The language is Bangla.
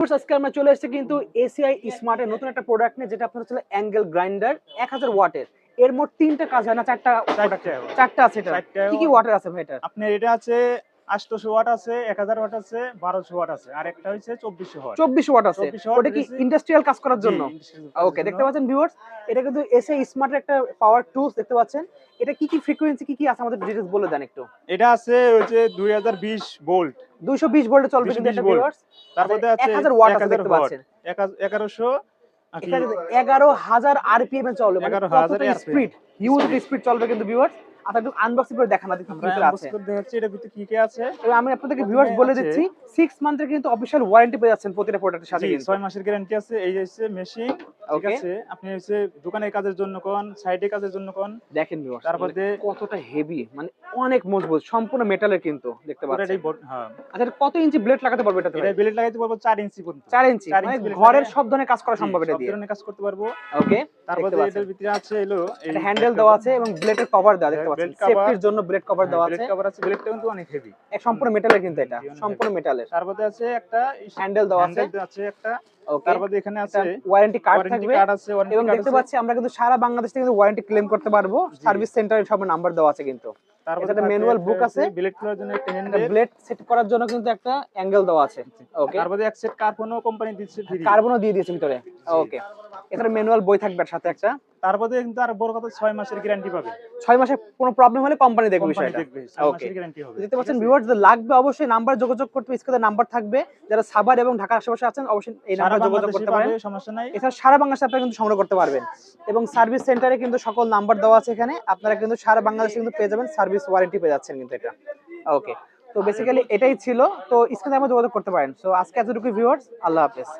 আজকে আমরা চলে এসেছি কিন্তু এসিআই স্মার্টের নতুন একটা প্রোডাক্ট নিয়ে, যেটা আপনার হচ্ছে অ্যাঙ্গেল গ্রাইন্ডার 1000 ওয়াটের। এর মোট তিনটা কাজ হয় না, চারটা আছে। এটা কি কি ওয়াটের আছে ভাই? এটা আপনার এটা আছে 800 ওয়াট আছে, 1000 ওয়াট আছে, 1200 ওয়াট আছে, আর একটা হচ্ছে 2400 ওয়াট। 2400 ওয়াট আছে। 2400 ওয়াট ওটা কি ইন্ডাস্ট্রিয়াল কাজ করার জন্য? ওকে, দেখতে পাচ্ছেন ভিউয়ার্স, এটা কিন্তু এসিআই স্মার্টের একটা পাওয়ার টুলস দেখতে পাচ্ছেন। এটা কি কি ফ্রিকোয়েন্সি কি কি আছে আমাদের ডিটেইলস বলে দেন একটু। এটা আছে হচ্ছে 2020 ভোল্ট, 220 ভোল্টে চলবে কিন্তু এটা ভিউয়ার্স। তারপরে আছে 1000 ওয়াট আছে দেখতে পাচ্ছেন। 1100 এটা 11000 আরপিএম এ চলবে, মানে 11000 স্পিড, হিউজ স্পিড চলবে কিন্তু ভিউয়ার্স। আপনারা একটু আনবক্সিং করে দেখান আমাদের কি কি আছে। দেখাচ্ছি এটার ভিতরে কি কি আছে। এবং আমি আপনাদেরকে ভিউয়ার্স বলে দিচ্ছি 6 মান্থের কিন্তু অফিশিয়াল ওয়ারেন্টি পেয়ে যাচ্ছেন প্রতিটা প্রোডাক্টের সাথে কিন্তু। 6 মাসের গ্যারান্টি আছে। এই যে হচ্ছে মেশিন, ঠিক আছে। আপনি হচ্ছে দোকানের কাজের জন্য কোন, সাইডে কাজের জন্য কোন, দেখেন ভিউয়ার্স তারপরে কতটা হেভি, মানে অনেক মজবুত, সম্পূর্ণ মেটালের কিন্তু দেখতে পাচ্ছেন। হ্যাঁ। আচ্ছা, কত ইঞ্চি ব্লেড লাগাতে পারবে এটাতে? এটা ব্লেড লাগাইতে পারবো 4 ইঞ্চি পর্যন্ত। 4 ইঞ্চি, মানে ঘরের সব ধরনের কাজ করা সম্ভব এটা দিয়ে। সব ধরনের কাজ করতে পারবো। ওকে, তারপরে এটার ভিতরে আছে হলো এই হ্যান্ডেল দেওয়া আছে এবং ব্লেডের কভার দেওয়া দেখতে পাচ্ছেন। সেফটির জন্য ব্লেড কভার দেওয়া আছে। ব্লেড কভার আছে, ব্লেডটা কিন্তু অনেক হেভি। সম্পূর্ণ মেটালের কিন্তু এটা, সম্পূর্ণ মেটালের। তারপরে আছে একটা হ্যান্ডেল দেওয়া আছে একটা। ওকে, তারপরে এখানে আছে ওয়ারেন্টি কার্ড থাকবে। আছে, এবং দেখতে পাচ্ছি আমরা কিন্তু সারা বাংলাদেশ থেকে ওয়ারেন্টি ক্লেম করতে পারবো। সার্ভিস সেন্টারে সব নাম্বার দেওয়া আছে কিন্তু। তারপরে একটা ম্যানুয়াল বুক আছে, ব্লেড খোলার জন্য একটা হ্যান্ডেল, ব্লেড সেট করার জন্য কিন্তু একটা অ্যাঙ্গেল দেওয়া আছে। ওকে, তারপরে এক সেট কার্বনও কোম্পানি দিচ্ছে ফ্রি, কার্বনও দিয়ে দিয়েছে ভিতরে। ওকে, এটার ম্যানুয়াল বই থাকবে সাথে একটা। তারপরে কিন্তু আর বড় কথা 6 মাসের গ্যারান্টি পাবে। 6 মাসের কোনো প্রবলেম হলে কোম্পানি দেখবে বিষয়টা। 6 মাসের গ্যারান্টি হবে। দেখতে পাচ্ছেন ভিউয়ার্স, লাগবে অবশ্যই নাম্বার যোগাযোগ করতে, স্ক্রিনে নাম্বার থাকবে। যারা সাভার এবং ঢাকার আশেপাশে আছেন অবশ্যই এই নাম্বারে যোগাযোগ করতে পারেন, সমস্যা নাই। এছাড়া সারা বাংলাদেশে আপনারা কিন্তু সংগ্রহ করতে পারবেন। এবং সার্ভিস সেন্টারে কিন্তু সকল নাম্বার দেওয়া আছে এখানে, আপনারা কিন্তু সারা বাংলাদেশে কিন্তু পেয়ে যাবেন, সার্ভিস ওয়ারেন্টি পেয়ে যাচ্ছেন কিন্তু এটা। ওকে, তো বেসিক্যালি এটাই ছিল। তো স্ক্রিনে আমরা যোগাযোগ করতে পারেন। সো আজকে এতটুকু ভিউয়ার্স, আল্লাহ হাফেজ।